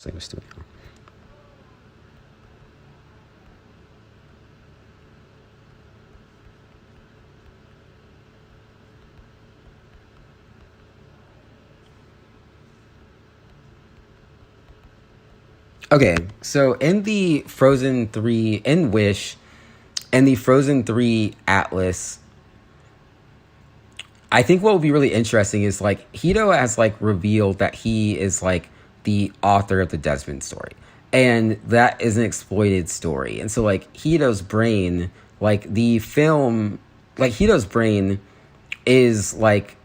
Same studio. Okay, so in the Frozen 3, in Wish, and the Frozen 3 Atlas, I think what will be really interesting is like Hito has like revealed that he is like the author of the Desmond story. And that is an exploited story. And so like Hito's brain, like the film, like Hito's brain is like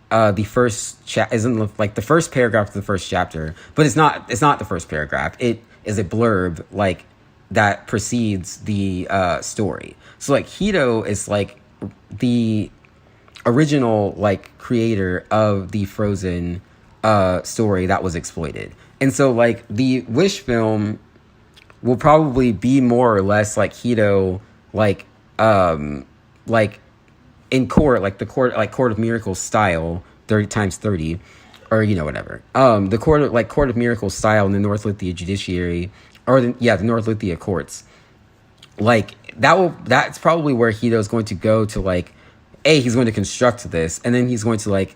the isn't like the first paragraph of the first chapter, but it's not the first paragraph. It is a blurb like that precedes the story. So like Hito is like the original like creator of the Frozen story that was exploited. And so like the Wish film will probably be more or less like Hito like in court, like the court, like Court of Miracles style, 30 times 30, or whatever. The Court of Miracles style in the North Lithia Judiciary, or the North Lithia courts. Like that's probably where Hito's going to go to like, he's going to construct this, and then he's going to like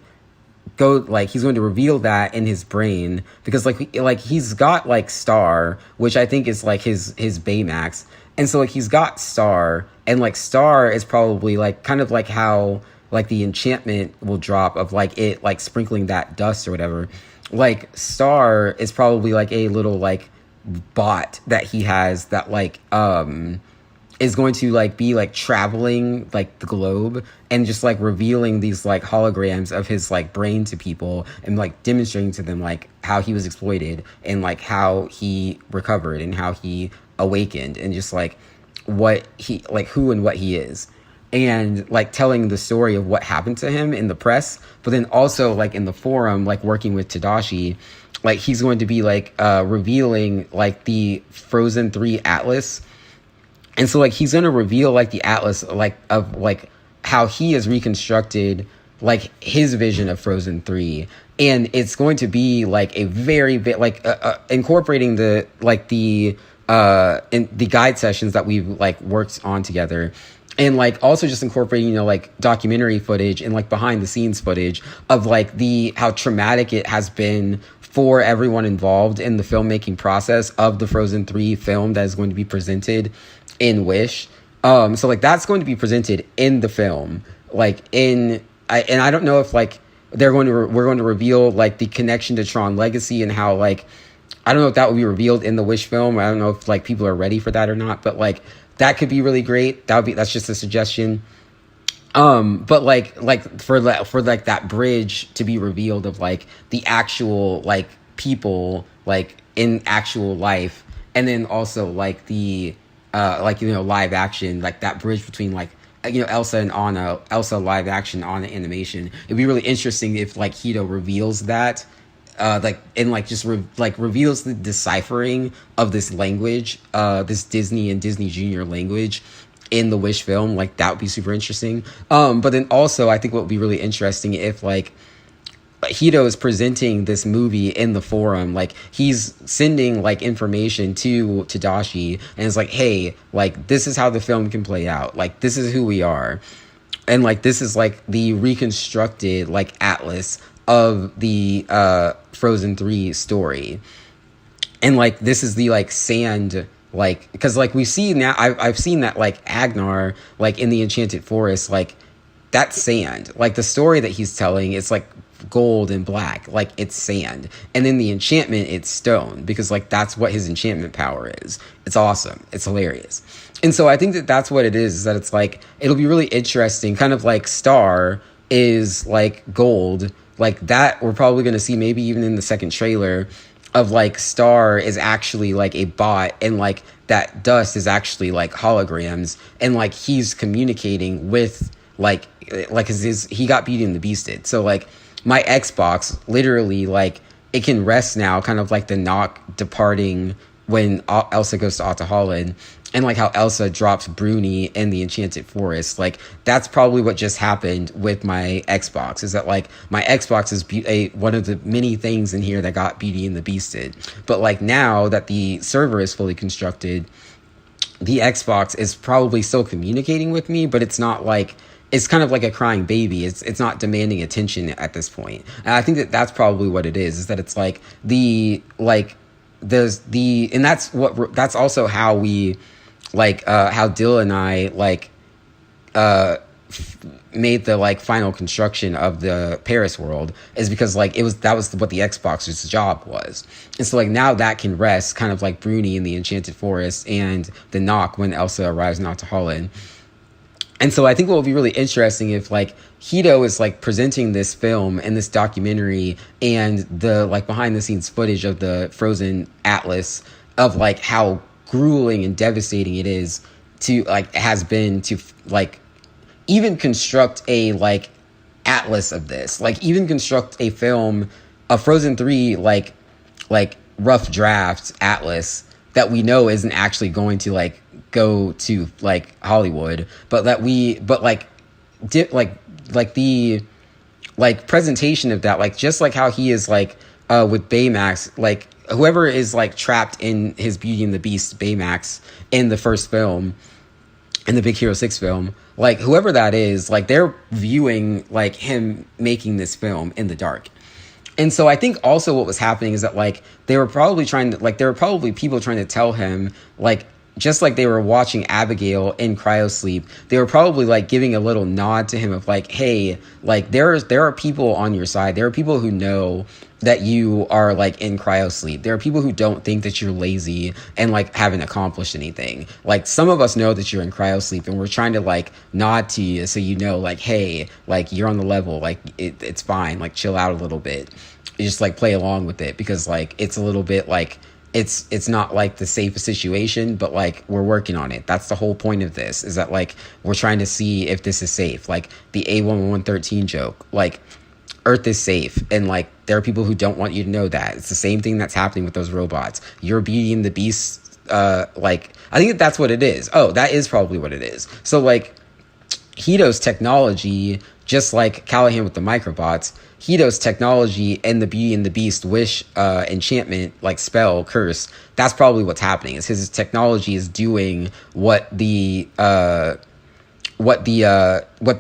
he's going to reveal that in his brain, because like he's got like Star, which I think is like his Baymax. And so like he's got Star, and like Star is probably like kind of like how like the enchantment will drop of like it like sprinkling that dust or whatever. Like Star is probably like a little like bot that he has that like is going to like be like traveling like the globe and just like revealing these like holograms of his like brain to people, and like demonstrating to them like how he was exploited, and like how he recovered, and how he awakened, and just like what he like who and what he is, and like telling the story of what happened to him in the press, but then also like in the forum, like working with Tadashi. Like he's going to be like revealing like the Frozen 3 Atlas. And so like he's gonna reveal like the Atlas like of like how he has reconstructed like his vision of Frozen 3, and it's going to be like a very bit like incorporating the like the in the guide sessions that we've like worked on together, and like also just incorporating like documentary footage and like behind the scenes footage of like the how traumatic it has been for everyone involved in the filmmaking process of the Frozen 3 film that is going to be presented in Wish. So like that's going to be presented in the film, like I don't know if like we're going to reveal like the connection to Tron Legacy, and how like I don't know if that will be revealed in the Wish film. I don't know if like people are ready for that or not, but like that could be really great. That's just a suggestion. But like for like that bridge to be revealed of like the actual like people like in actual life, and then also like the live action, like that bridge between like Elsa and Anna, Elsa live action, Anna animation. It'd be really interesting if like Hito reveals that reveals the deciphering of this language, this Disney and Disney Junior language in the Wish film. Like that would be super interesting. But then also I think what would be really interesting if like Hito is presenting this movie in the forum, like he's sending like information to Tadashi, and it's like, hey, like this is how the film can play out, like this is who we are, and like this is like the reconstructed like atlas of the Frozen 3 story, and like this is the like sand, like because like we see now, I've seen that like Agnar like in the Enchanted Forest, like that's sand. Like the story that he's telling, it's like gold and black, like it's sand, and then the enchantment, it's stone, because like that's what his enchantment power is. It's awesome, it's hilarious. And so I think that that's what it is that it's like it'll be really interesting, kind of like Star is like gold, like that we're probably going to see maybe even in the second trailer of like Star is actually like a bot, and like that dust is actually like holograms, and like he's communicating with like his he got Beauty and the Beasted. So like my Xbox literally like it can rest now, kind of like the knock departing when Elsa goes to Ahtohallan, and like how Elsa drops Bruni in the Enchanted Forest. Like that's probably what just happened with my Xbox. Is that like my Xbox is one of the many things in here that got Beauty and the Beast did. But like now that the server is fully constructed, the Xbox is probably still communicating with me, but it's not like, it's kind of like a crying baby. It's not demanding attention at this point. And I think that that's probably what it is that it's like and that's also how we how Dill and I made the like final construction of the Paris world, is because like that was what the Xbox's job was. And so like now that can rest, kind of like Bruni in the Enchanted Forest and the Knock when Elsa arrives in Holland. And so I think what will be really interesting if like Hito is like presenting this film and this documentary and the like behind the scenes footage of the Frozen Atlas, of like how grueling and devastating it is to like has been to like even construct a like atlas of this, like even construct a film, a Frozen 3 like rough draft atlas that we know isn't actually going to like go to like Hollywood, but the like presentation of that, like just like how he is like with Baymax, like whoever is like trapped in his Beauty and the Beast Baymax in the first film, in the Big Hero 6 film, like whoever that is, like they're viewing like him making this film in the dark. And so I think also what was happening is that like there were probably people trying to tell him, like just like they were watching Abigail in cryosleep, they were probably like giving a little nod to him of like, hey, like there are people on your side. There are people who know that you are like in cryosleep. There are people who don't think that you're lazy and like haven't accomplished anything. Like some of us know that you're in cryosleep, and we're trying to like nod to you so you know like, hey, like you're on the level, like it's fine, like chill out a little bit. You just like play along with it, because like it's a little bit like it's not like the safest situation, but like we're working on it. That's the whole point of this, is that like we're trying to see if this is safe. Like the A1113 joke, like Earth is safe, and like there are people who don't want you to know that. It's the same thing that's happening with those robots. You're Beauty and the Beast, like I think that's what it is. Oh, that is probably what it is. So like Hito's technology, just like Callahan with the microbots, Hito's technology and the Beauty and the Beast wish, enchantment, like spell, curse, that's probably what's happening. Is his technology is doing what the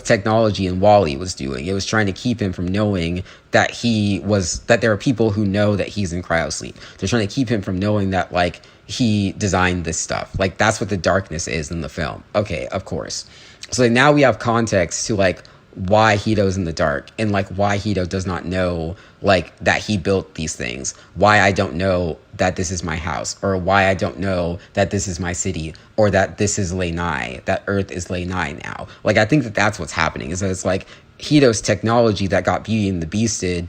technology in WALL-E was doing. It was trying to keep him from knowing that that there are people who know that he's in cryosleep. They're trying to keep him from knowing that like he designed this stuff. Like that's what the darkness is in the film. Okay, of course. So like, now we have context to like why Hito's in the dark, and like why Hito does not know like that he built these things, why I don't know that this is my house, or why I don't know that this is my city, or that this is Lanai, that Earth is Lanai now. Like I think that that's what's happening, is that it's like Hito's technology that got Beauty and the Beasted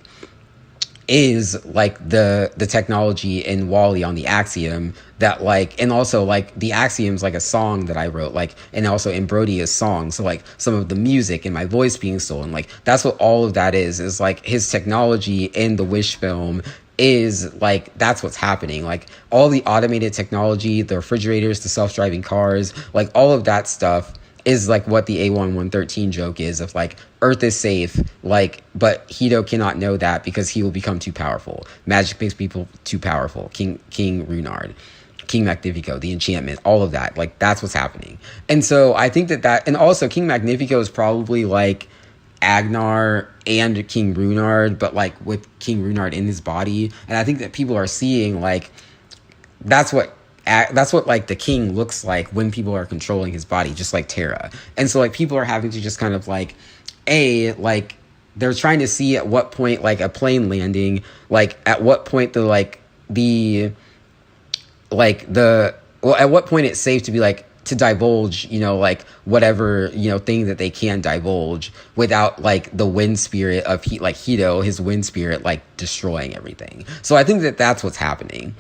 is like the technology in WALL-E on the Axiom, that like, and also like the Axiom's like a song that I wrote, like, and also in Brody's song. So like some of the music and my voice being stolen, like that's what all of that is like his technology in the Wish film is like, that's what's happening. Like all the automated technology, the refrigerators, the self-driving cars, like all of that stuff is like what the A1113 joke is, of like Earth is safe, like, but Hito cannot know that because he will become too powerful. Magic makes people too powerful. King Runard, King Magnifico, the enchantment, all of that, like that's what's happening. And so I think that and also King Magnifico is probably like Agnar and King Runard, but like with King Runard in his body. And I think that people are seeing like that's what like the king looks like when people are controlling his body, just like Terra. And so like people are having to just kind of like like they're trying to see at what point like a plane landing, like at what point at what point it's safe to be like to divulge, you know, like whatever, you know, thing that they can divulge without like the wind spirit of Hito, his wind spirit, like destroying everything. So I think that that's what's happening.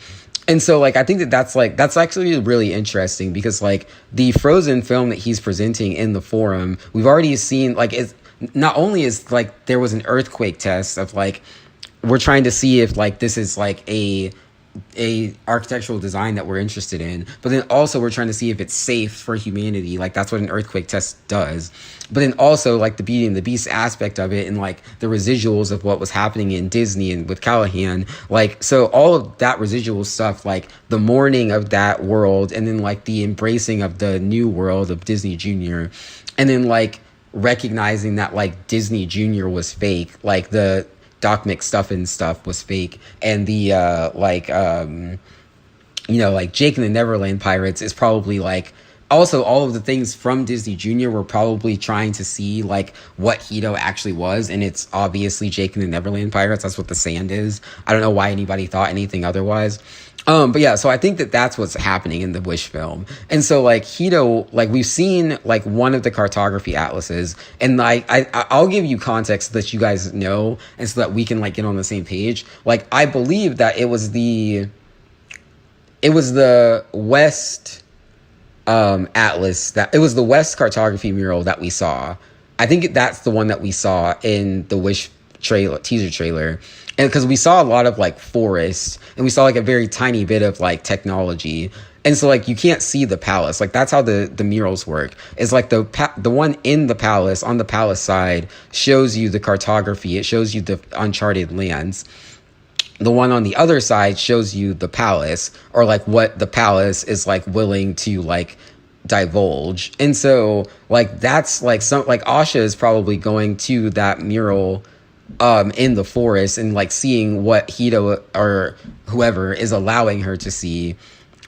And so, like, I think that that's actually really interesting, because, like, the Frozen film that he's presenting in the forum, we've already seen, like, it's not only is, like, there was an earthquake test of, like, we're trying to see if, like, this is, like, a architectural design that we're interested in, but then also we're trying to see if it's safe for humanity. Like that's what an earthquake test does. But then also like the Beauty and the Beast aspect of it, and like the residuals of what was happening in Disney and with Callahan. Like, so all of that residual stuff, like the mourning of that world, and then like the embracing of the new world of Disney Junior, and then like recognizing that like Disney Junior was fake, like the Doc McStuffin stuff was fake, and the like Jake and the Neverland Pirates is probably like, also all of the things from Disney Junior were probably trying to see like what Hito actually was, and it's obviously Jake and the Neverland Pirates. That's what the sand is. I don't know why anybody thought anything otherwise. But yeah, so I think that that's what's happening in the Wish film. And so like Hito, like we've seen like one of the cartography atlases, and like I'll give you context so that you guys know, and so that we can like get on the same page. Like I believe that it was the West atlas, that it was the West cartography mural that we saw. I think that's the one that we saw in the Wish teaser trailer. And because we saw a lot of like forest, and we saw like a very tiny bit of like technology, and so like you can't see the palace. Like that's how the murals work. It's like the one in the palace, on the palace side, shows you the cartography. It shows you the uncharted lands. The one on the other side shows you the palace, or like what the palace is like willing to like divulge. And so like that's like some, like Asha is probably going to that mural in the forest and like seeing what Hito or whoever is allowing her to see.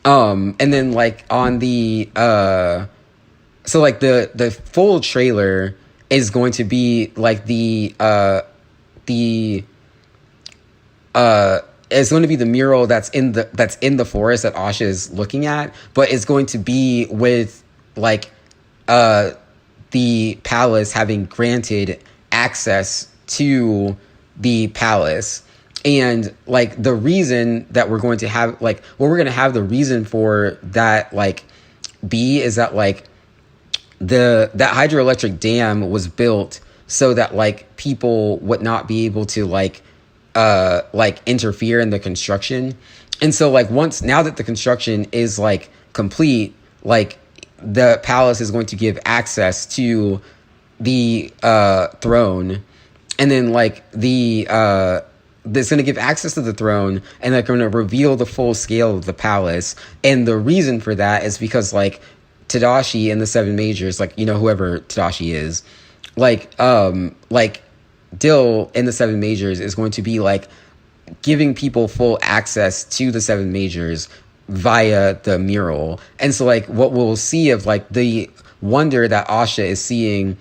And then like on the so like the full trailer is going to be like it's going to be the mural that's in the forest that Asha is looking at, but it's going to be with like the palace having granted access to the palace. And like the reason that we're going to have like what we're going to have the reason for that like be is that like that hydroelectric dam was built so that like people would not be able to like interfere in the construction. And so like now that the construction is like complete, like the palace is going to give access to the throne, and then like it's going to give access to the throne, and they're going to reveal the full scale of the palace. And the reason for that is because like Tadashi and the Seven Majors, like, you know, whoever Tadashi is, like Dill in the Seven Majors is going to be like giving people full access to the Seven Majors via the mural. And so like what we'll see of like the wonder that Asha is seeing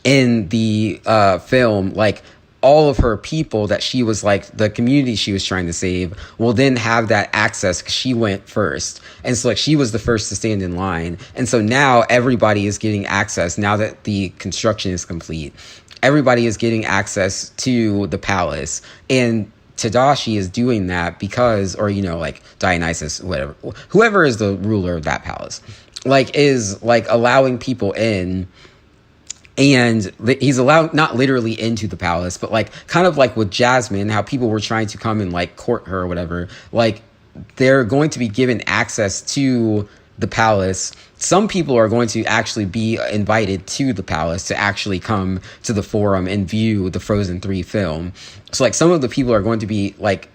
in the film, like all of her people that she was like the community she was trying to save will then have that access because she went first. And so like she was the first to stand in line. And so now everybody is getting access now that the construction is complete. Everybody is getting access to the palace, and Tadashi is doing that because, or, you know, like Dionysus, whatever, whoever is the ruler of that palace, like is like allowing people in. And he's allowed not literally into the palace, but like kind of like with Jasmine, how people were trying to come and like court her or whatever. Like they're going to be given access to the palace. Some people are going to actually be invited to the palace to actually come to the forum and view the Frozen 3 film. So like some of the people are going to be like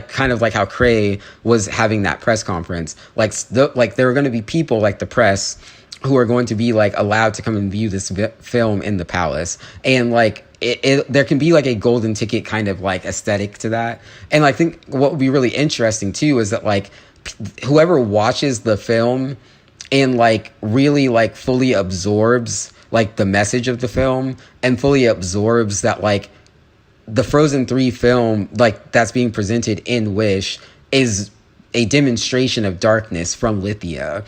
kind of like how Cray was having that press conference. Like there are going to be people like the press who are going to be like allowed to come and view this film in the palace. And like there can be like a golden ticket kind of like aesthetic to that. And I think what would be really interesting too is that like whoever watches the film and like really like fully absorbs like the message of the film and fully absorbs that like the Frozen 3 film like that's being presented in Wish is a demonstration of darkness from Lithia.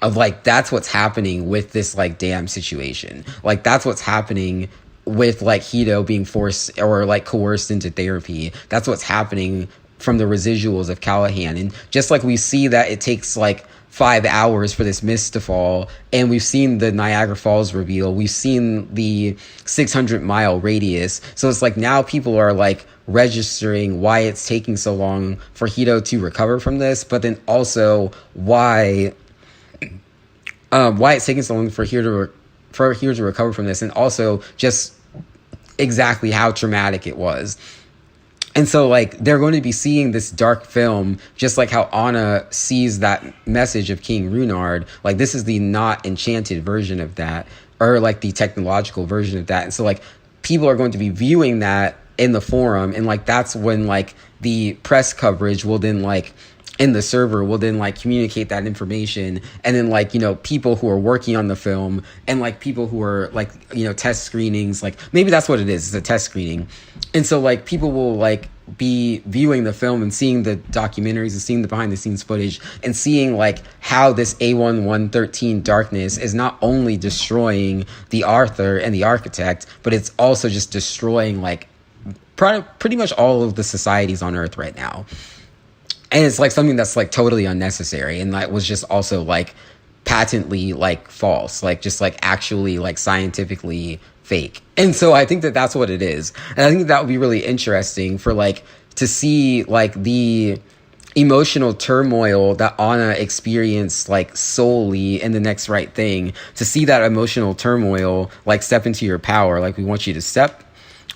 Of like that's what's happening with this like dam situation. Like that's what's happening with like Hito being forced or like coerced into therapy. That's what's happening from the residuals of Callahan. And just like we see that it takes like 5 hours for this mist to fall, and we've seen the Niagara Falls reveal, we've seen the 600-mile radius. So it's like now people are like registering why it's taking so long for Hito to recover from this, but then also why it's taking so long for Hito to recover from this, and also just exactly how traumatic it was. And so, like, they're going to be seeing this dark film, just like how Anna sees that message of King Runard. Like, this is the not enchanted version of that, or, like, the technological version of that. And so, like, people are going to be viewing that in the forum, and, like, that's when, like, the press coverage will then, like, in the server will then like communicate that information, and then like, you know, people who are working on the film and like people who are like, you know, test screenings, like maybe that's what it is, it's a test screening. And so like people will like be viewing the film and seeing the documentaries and seeing the behind the scenes footage and seeing like how this A1113 darkness is not only destroying the Arthur and the architect, but it's also just destroying like pretty much all of the societies on Earth right now. And it's like something that's like totally unnecessary, and that was just also like patently like false, like just like actually like scientifically fake. And so I think that that's what it is. And I think that would be really interesting for like to see like the emotional turmoil that Anna experienced like solely in The Next Right Thing, to see that emotional turmoil like step into your power, like we want you to step,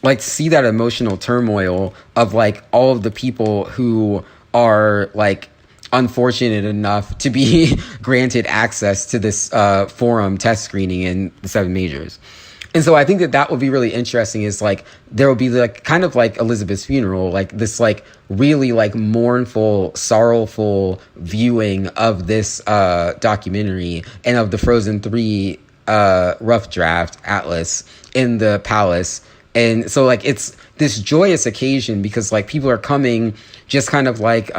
like to see that emotional turmoil of like all of the people who are like unfortunate enough to be granted access to this forum test screening in the Seven Majors. And so I think that that would be really interesting, is like there will be like kind of like Elizabeth's funeral, like this like really like mournful, sorrowful viewing of this documentary and of the Frozen 3 rough draft atlas in the palace. And so like it's this joyous occasion because like people are coming just kind of like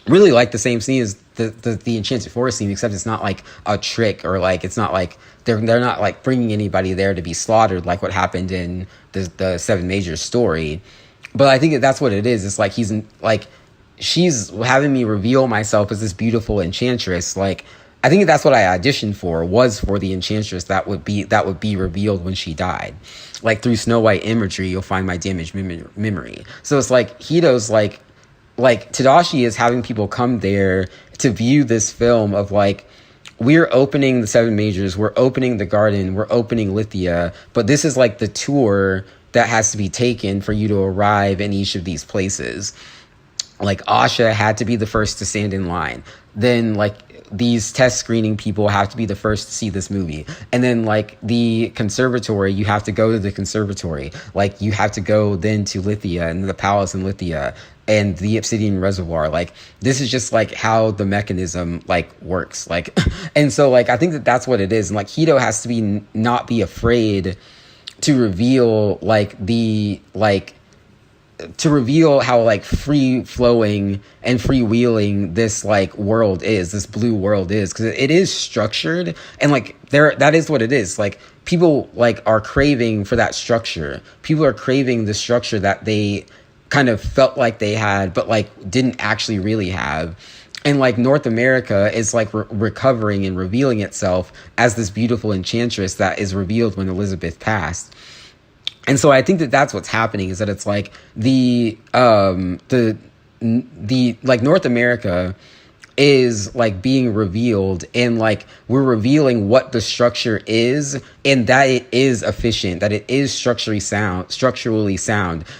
really like the same scene as the Enchanted Forest scene, except it's not like a trick, or like it's not like they're not like bringing anybody there to be slaughtered like what happened in the Seven Majors story. But I think that's what it is. It's like she's having me reveal myself as this beautiful enchantress. Like I think that's what I auditioned for, was for the enchantress that would be revealed when she died. Like through Snow White imagery, you'll find my damaged memory. So it's like Hito's like Tadashi is having people come there to view this film of like, we're opening the Seven Majors, we're opening the garden, we're opening Lithia, but this is like the tour that has to be taken for you to arrive in each of these places. Like Asha had to be the first to stand in line. Then like these test screening people have to be the first to see this movie. And then like the conservatory, you have to go to the conservatory. Like you have to go then to Lithia and the palace in Lithia and the Obsidian Reservoir. Like this is just like how the mechanism like works. Like, and so like I think that that's what it is. And like Hito has to be not be afraid to reveal like to reveal how like free flowing and freewheeling this like world is, this blue world is, because it is structured, and like that is what it is. Like people like are craving for that structure. People are craving the structure that they kind of felt like they had, but like didn't actually really have. And like North America is like recovering and revealing itself as this beautiful enchantress that is revealed when Elizabeth passed. And so I think that that's what's happening, is that it's like the like North America is like being revealed, and like we're revealing what the structure is, and that it is efficient, that it is structurally sound,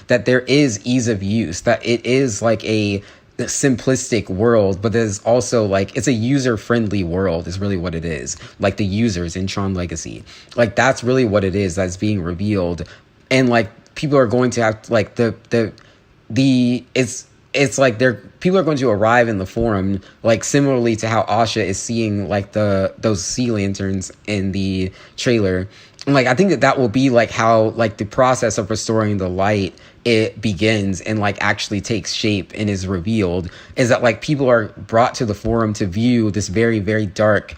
that there is ease of use, that it is like a simplistic world, but there's also like it's a user-friendly world is really what it is. Like the users in Tron Legacy, like that's really what it is that's being revealed. And like people are going to have like it's like people are going to arrive in the forum like similarly to how Asha is seeing like those sea lanterns in the trailer. And like I think that will be like how like the process of restoring the light it begins and like actually takes shape and is revealed, is that like people are brought to the forum to view this very, very dark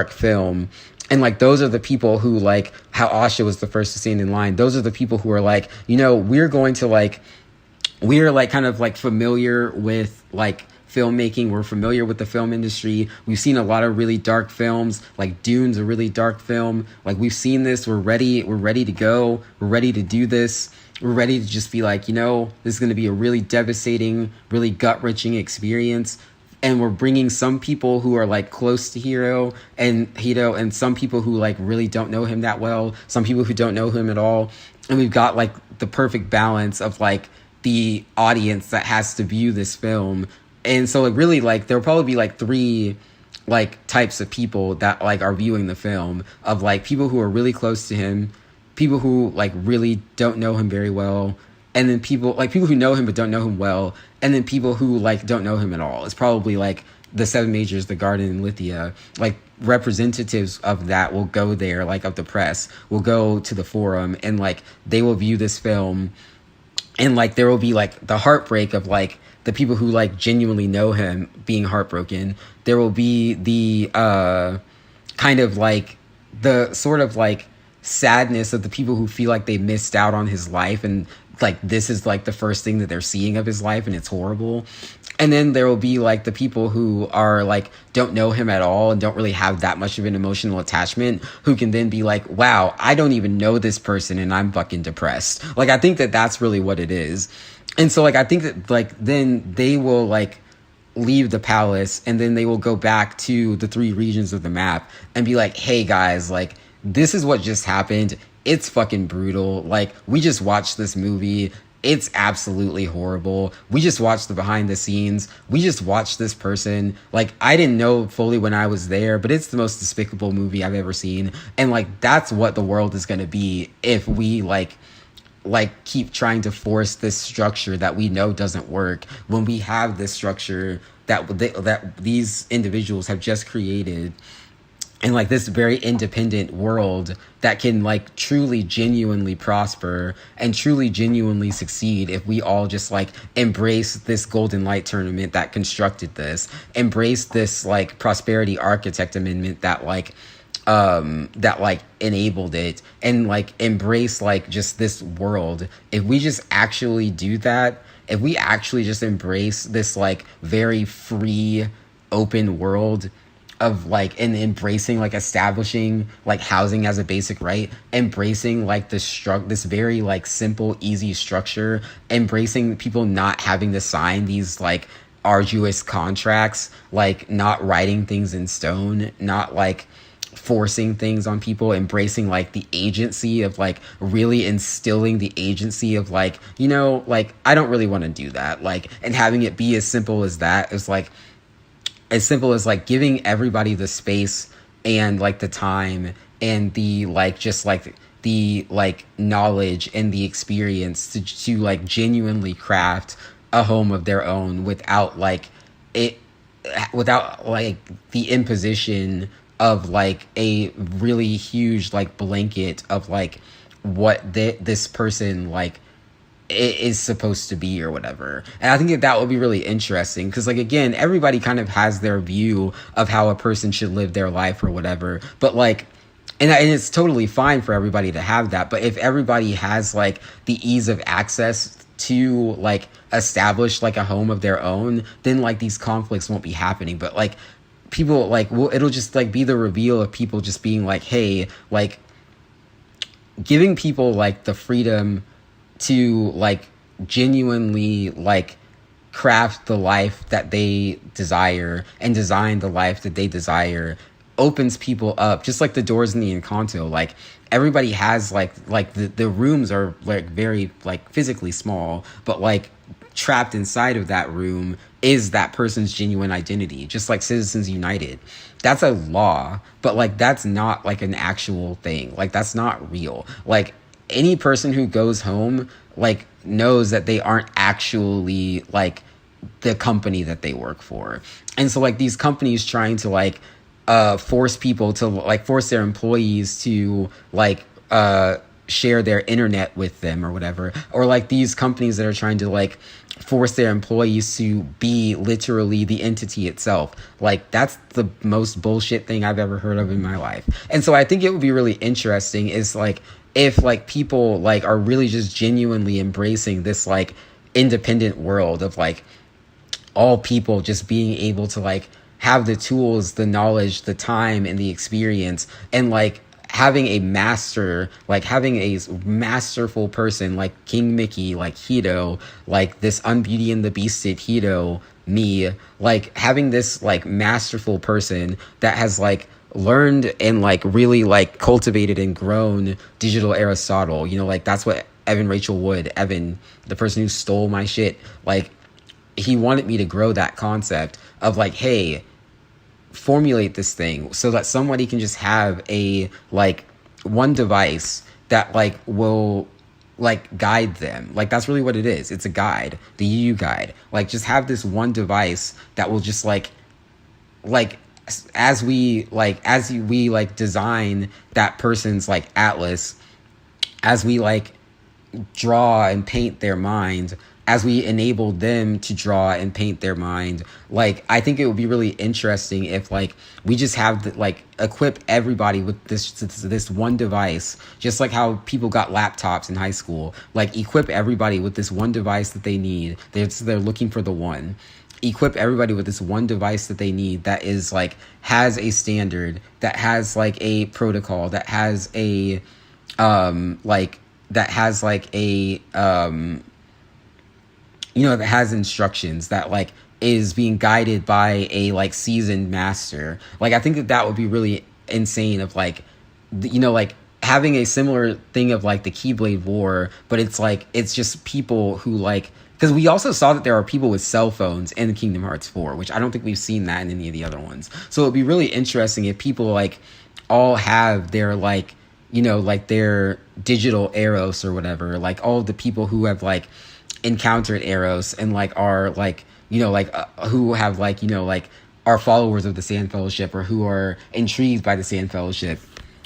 film. And like those are the people who like how Asha was the first to stand in line. Those are the people who are like, you know, we're like kind of like familiar with like filmmaking. We're familiar with the film industry. We've seen a lot of really dark films, like Dune's a really dark film. Like, we've seen this. We're ready to go. We're ready to do this. We're ready to just be like, this is going to be a really devastating, really gut-wrenching experience. And we're bringing some people who are like close to Hiro and some people who like really don't know him that well, some people who don't know him at all. And we've got like the perfect balance of like the audience that has to view this film. And so like really like there'll probably be like three like types of people that like are viewing the film, of like people who are really close to him, people who like really don't know him very well, and then people who know him but don't know him well, and then people who like don't know him at all. It's probably like the Seven Majors, the Garden, and Lithia. Like, representatives of that will go there, like of the press will go to the forum, and like they will view this film, and like there will be like the heartbreak of like the people who like genuinely know him being heartbroken. There will be the kind of like the sort of like sadness of the people who feel like they missed out on his life, and like this is like the first thing that they're seeing of his life, and it's horrible. And then there will be like the people who are like don't know him at all and don't really have that much of an emotional attachment, who can then be like, wow, I don't even know this person and I'm fucking depressed. Like, I think that that's really what it is. And so like I think that like then they will like leave the palace, and then they will go back to the three regions of the map and be like, hey guys, like this is what just happened. It's fucking brutal. Like, we just watched this movie. It's absolutely horrible. We just watched the behind the scenes. We just watched this person. Like, I didn't know fully when I was there, but it's the most despicable movie I've ever seen. And like, that's what the world is going to be if we like keep trying to force this structure that we know doesn't work, when we have this structure that these individuals have just created, and like this very independent world that can like truly genuinely prosper and truly genuinely succeed if we all just like embrace this Golden Light tournament that constructed this, embrace this like prosperity architect amendment that like enabled it, and like embrace like just this world. If we just actually do that, if we actually just embrace this like very free, open world of like, and embracing like establishing like housing as a basic right, embracing like this very like simple, easy structure, embracing people not having to sign these like arduous contracts, like not writing things in stone, not like forcing things on people, embracing like the agency of like really instilling the agency of like, like I don't really want to do that, like, and having it be as simple as that, is like as simple as like giving everybody the space and like the time and the like just like the like knowledge and the experience to like genuinely craft a home of their own without like the imposition of like a really huge like blanket of like what this person like is supposed to be or whatever. And I think that would be really interesting, because like again, everybody kind of has their view of how a person should live their life or whatever, but like and it's totally fine for everybody to have that, but if everybody has like the ease of access to like establish like a home of their own, then like these conflicts won't be happening. But like people like it'll just like be the reveal of people just being like, hey, like giving people like the freedom to like genuinely like craft the life that they desire and design the life that they desire opens people up, just like the doors in the Encanto. Like everybody has like the rooms are like very like physically small, but like trapped inside of that room is that person's genuine identity, just like Citizens United. That's a law, but like that's not like an actual thing. Like that's not real. Like any person who goes home like knows that they aren't actually like the company that they work for. And so like these companies trying to like force people to like force their employees to like share their internet with them or whatever, or like these companies that are trying to like force their employees to be literally the entity itself, like that's the most bullshit thing I've ever heard of in my life. And so I think it would be really interesting is like if like people like are really just genuinely embracing this like independent world of like all people just being able to like have the tools, the knowledge, the time, and the experience, and like having a master, like having a masterful person like King Mickey, like Hito, like this Unbeauty and the Beasted Hito, me, like having this like masterful person that has like learned and like really like cultivated and grown digital Aristotle. You know, like that's what Evan Rachel Wood, Evan, the person who stole my shit, like he wanted me to grow that concept of like, hey, formulate this thing so that somebody can just have a like one device that like will like guide them. Like that's really what it is. It's a guide, the UU guide. Like just have this one device that will just like as we like design that person's like atlas, as we like draw and paint their mind, as we enable them to draw and paint their mind. Like I think it would be really interesting if like we just have the, like equip everybody with this one device, just like how people got laptops in high school. Like equip everybody with this one device that they need. They're looking for the one. Equip everybody with this one device that they need that is like has a standard, that has like a protocol, that has a that has instructions, that like is being guided by a like seasoned master. Like I think that would be really insane of like, like having a similar thing of like the Keyblade War, but it's like it's just people who like, because we also saw that there are people with cell phones in Kingdom Hearts 4, which I don't think we've seen that in any of the other ones. So it'd be really interesting if people like all have their like, like their digital Eros or whatever, like all of the people who have like encountered Eros and like are like, who have like, like are followers of the Sand Fellowship or who are intrigued by the Sand Fellowship.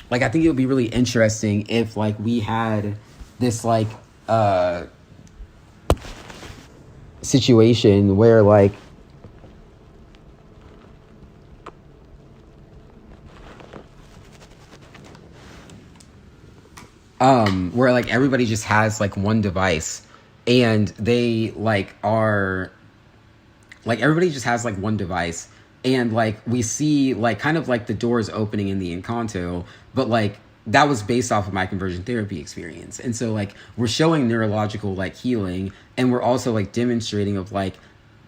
Like I think it would be really interesting if like we had this like situation where like where like everybody just has like one device and they like are like everybody just has like one device, and like we see like kind of like the doors opening in the Encanto, but like that was based off of my conversion therapy experience. And so like we're showing neurological like healing, and we're also like demonstrating of like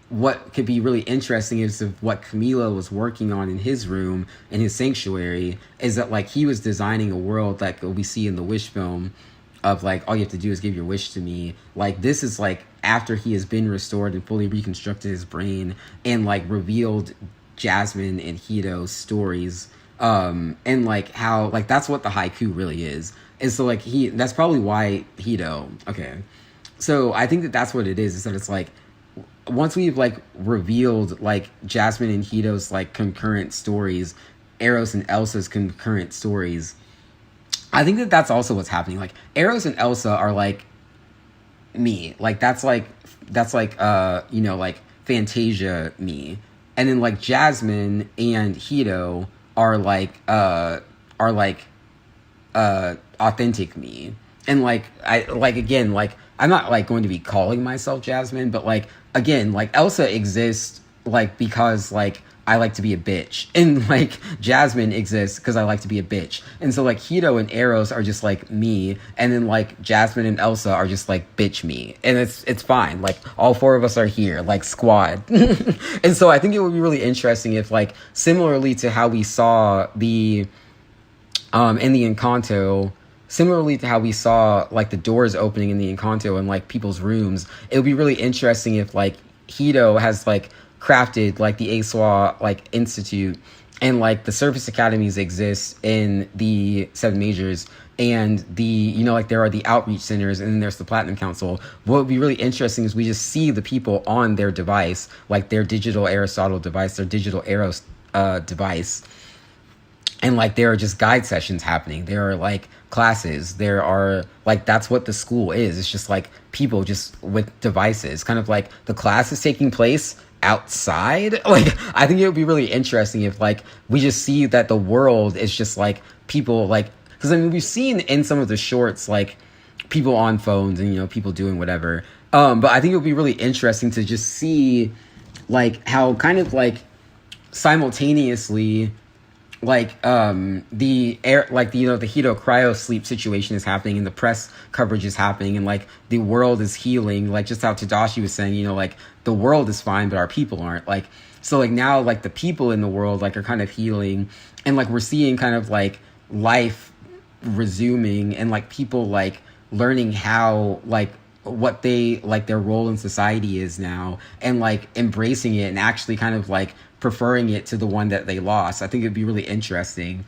what could be really interesting is of what Camilo was working on in his room, in his sanctuary, is that like he was designing a world like we see in the Wish film of like all you have to do is give your wish to me. Like this is like after he has been restored and fully reconstructed his brain and like revealed Jasmine and Hito's stories, and like how like that's what the haiku really is. And so like that's probably why Hito, okay, so I think that that's what it is that it's like once we've like revealed like Jasmine and Hito's like concurrent stories, Eros and Elsa's concurrent stories, I think that that's also what's happening. Like Eros and Elsa are like me, like that's like like Fantasia me, and then like Jasmine and Hito are like authentic me. And like I like again, like I'm not like going to be calling myself Jasmine, but like again, like Elsa exists like because like I like to be a bitch, and like Jasmine exists because I like to be a bitch. And so like Hito and Eros are just like me, and then like Jasmine and Elsa are just like bitch me, and it's fine. Like all four of us are here, like squad. And so I think it would be really interesting if like similarly to how we saw the in the Encanto, similarly to how we saw like the doors opening in the Encanto and like people's rooms, it would be really interesting if like Hito has like crafted like the ASWA like Institute, and like the service academies exist in the Seven Majors, and the like there are the outreach centers, and then there's the Platinum Council. What would be really interesting is we just see the people on their device, like their digital Aristotle device, their digital Eros device, and like there are just guide sessions happening. There are like classes. There are like that's what the school is. It's just like people just with devices. Kind of like the class is taking place outside. Like I think it would be really interesting if like we just see that the world is just like people like, because I mean we've seen in some of the shorts like people on phones and people doing whatever. But I think it would be really interesting to just see like how kind of like simultaneously like the air like the, the Hito cryo sleep situation is happening and the press coverage is happening and like the world is healing, like just how Tadashi was saying, like the world is fine but our people aren't, like so like now like the people in the world like are kind of healing and like we're seeing kind of like life resuming and like people like learning how like what they like their role in society is now and like embracing it and actually kind of like preferring it to the one that they lost. I think it'd be really interesting.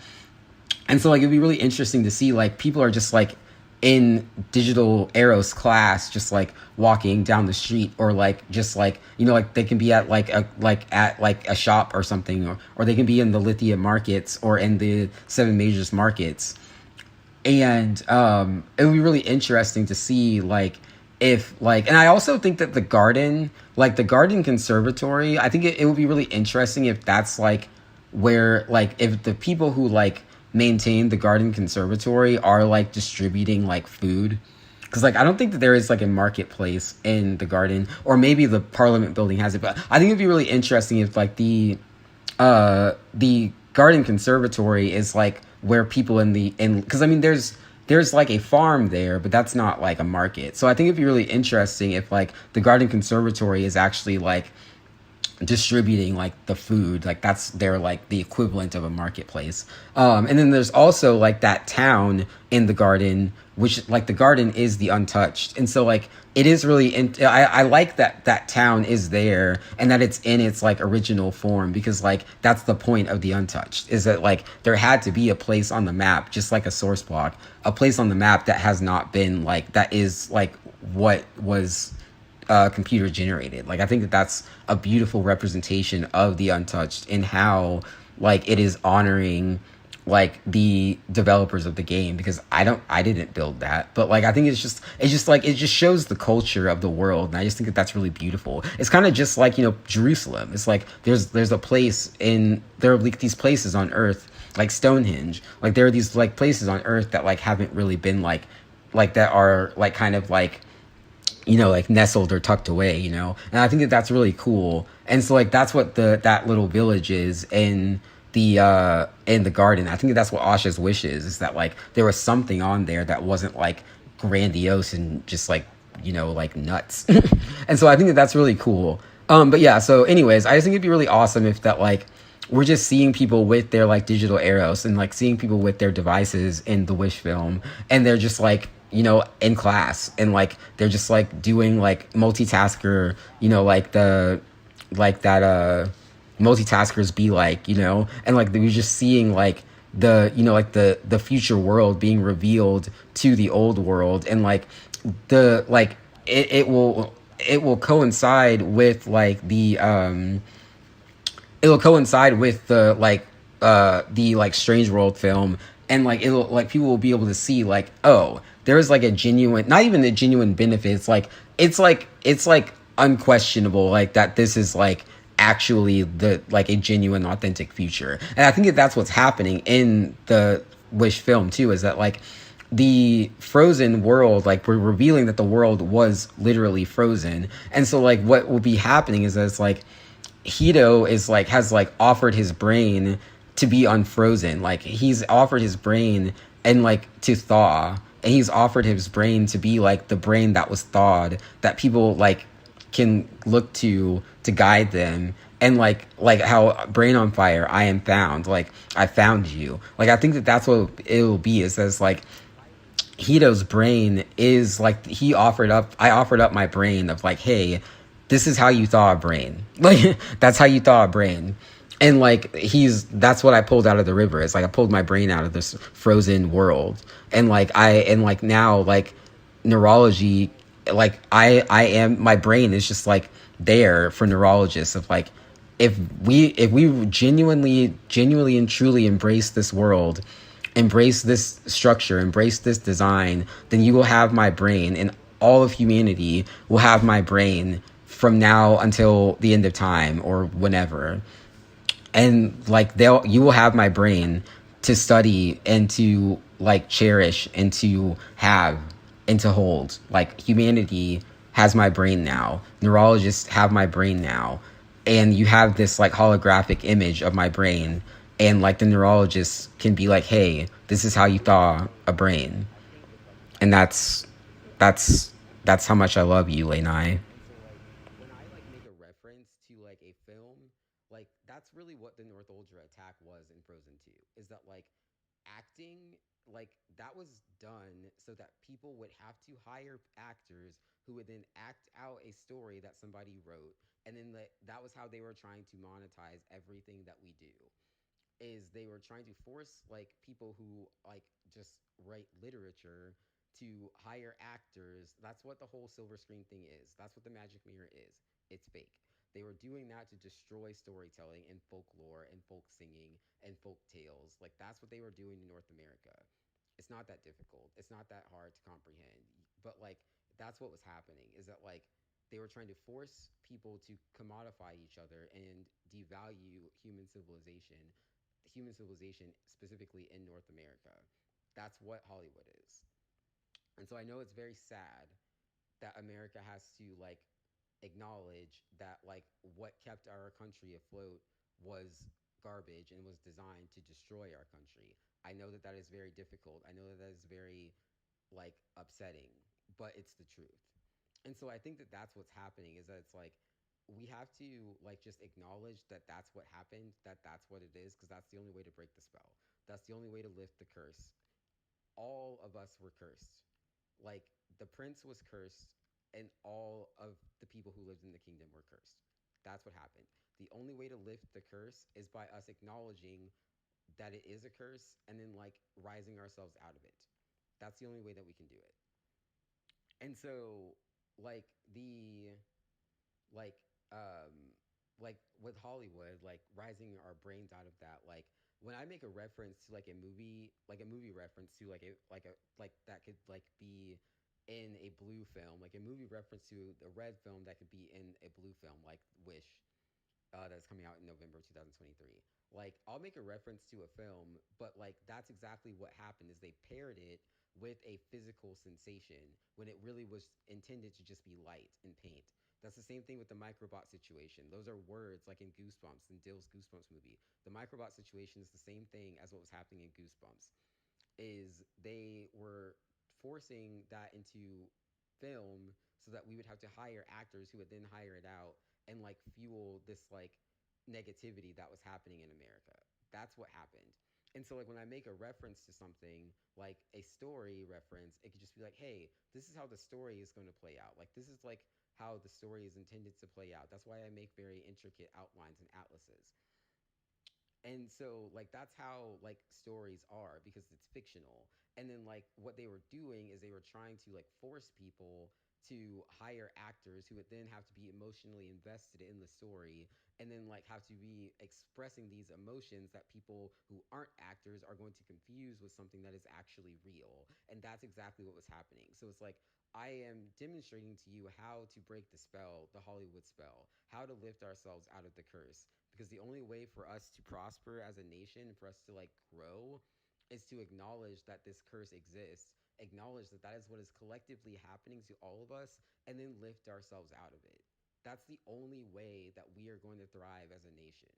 And so like it'd be really interesting to see like people are just like in Digital Arrow's class just like walking down the street or like just like like they can be at like a shop or something or they can be in the Lithia markets or in the Seven Majors markets. And it would be really interesting to see like if like, and I also think that the garden conservatory, I think it would be really interesting if that's like where like if the people who like maintain the garden conservatory are like distributing like food, because like I don't think that there is like a marketplace in the garden, or maybe the Parliament building has it, but I think it'd be really interesting if like the garden conservatory is like where people in because I mean there's like a farm there, but that's not like a market. So I think it'd be really interesting if like the garden conservatory is actually like distributing like the food, like that's their like the equivalent of a marketplace. And then there's also like that town in the garden, which like the garden is the Untouched, and so like it is really I like that town is there and that it's in its like original form, because like that's the point of the Untouched, is that like there had to be a place on the map, just like a source block, a place on the map that has not been like, that is like what was computer generated. Like I think that that's a beautiful representation of the Untouched in how like it is honoring like the developers of the game, because I didn't build that, but like I think it's just like it just shows the culture of the world, and I just think that that's really beautiful. It's kind of just like Jerusalem. It's like there's a place there are like these places on Earth like Stonehenge, like there are these like places on Earth that like haven't really been like that are like kind of like like nestled or tucked away, and I think that that's really cool. And so like that's what that little village is in the garden. I think that's what Asha's wish is that like there was something on there that wasn't like grandiose and just like like nuts. And so I think that that's really cool. But yeah, so anyways, I just think it'd be really awesome if that like we're just seeing people with their like digital arrows and like seeing people with their devices in the Wish film, and they're just like in class, and like they're just like doing like multitasker, like that multitaskers be like, and like we're just seeing like the like the future world being revealed to the old world, and like the like it will coincide with like it will coincide with the like Strange World film, and like it'll like people will be able to see like, oh, there is like a genuine, not even a genuine benefit, it's like unquestionable like that this is like actually the like a genuine authentic future. And I think that that's what's happening in the Wish film too, is that like the frozen world, like we're revealing that the world was literally frozen. And so like what will be happening is that it's like Hito is like has like offered his brain to be unfrozen. Like he's offered his brain and like to thaw, and he's offered his brain to be like the brain that was thawed, that people like can look to guide them. And like how Brain on Fire, I am found, like I found you. Like I think that that's what it will be, is as like Hito's brain is like I offered up my brain of like, hey, this is how you thaw a brain. Like that's how you thaw a brain. And like that's what I pulled out of the river. It's like I pulled my brain out of this frozen world. And like now like neurology, like I am, my brain is just like there for neurologists of like, if we genuinely and truly embrace this world, embrace this structure, embrace this design, then you will have my brain, and all of humanity will have my brain from now until the end of time or whenever. And like you will have my brain to study and to like cherish and to have and to hold. Like humanity has my brain now. Neurologists have my brain now. and you have this like holographic image of my brain, and like the neurologist can be like, hey, this is how you thaw a brain. And that's that's how much I love you, Lenai. And so like when I like make a reference to like a film, like that's really what the North Ultra attack was in Frozen 2. Is that like acting, like that was done so that people would have to hire actors who would then act out a story that somebody wrote, and then that was how they were trying to monetize everything that we do. Is they were trying to force like people who like just write literature to hire actors. That's what the whole silver screen thing is. That's what the magic mirror is. It's fake. They were doing that to destroy storytelling and folklore and folk singing and folk tales. Like that's what they were doing in North America. It's not that difficult. It's not that hard to comprehend. But like that's what was happening, is that like they were trying to force people to commodify each other and devalue human civilization specifically in North America. That's what Hollywood is. And so I know it's very sad that America has to like acknowledge that like what kept our country afloat was garbage and was designed to destroy our country. I know that that is very difficult. I know that that is very like upsetting, but it's the truth. And so I think that that's what's happening, is that it's like we have to like just acknowledge that that's what happened, that that's what it is, because that's the only way to break the spell. That's the only way to lift the curse. All of us were cursed. Like the prince was cursed, and all of the people who lived in the kingdom were cursed. That's what happened. The only way to lift the curse is by us acknowledging that it is a curse and then like rising ourselves out of it. That's the only way that we can do it. And so like the like um like with Hollywood, like rising our brains out of that, like when I make a reference to like a movie reference to like that could like be in a blue film, like a movie reference to the red film that could be in a blue film, like Wish, that's coming out in November 2023. Like I'll make a reference to a film, but like that's exactly what happened, is they paired it with a physical sensation when it really was intended to just be light and paint. That's the same thing with the microbot situation. Those are words like in Goosebumps, in Dill's Goosebumps movie. The microbot situation is the same thing as what was happening in Goosebumps. Is they were forcing that into film so that we would have to hire actors who would then hire it out and like fuel this like negativity that was happening in America. That's what happened. And so like when I make a reference to something like a story reference, it could just be like, hey, this is how the story is going to play out. Like this is like how the story is intended to play out. That's why I make very intricate outlines and atlases. And so like that's how like stories are, because it's fictional. And then like what they were doing is they were trying to like force people to hire actors who would then have to be emotionally invested in the story, and then like have to be expressing these emotions that people who aren't actors are going to confuse with something that is actually real. And that's exactly what was happening. So it's like I am demonstrating to you how to break the spell, the Hollywood spell, how to lift ourselves out of the curse. Because the only way for us to prosper as a nation, for us to like grow, is to acknowledge that this curse exists, acknowledge that that is what is collectively happening to all of us, and then lift ourselves out of it. That's the only way that we are going to thrive as a nation.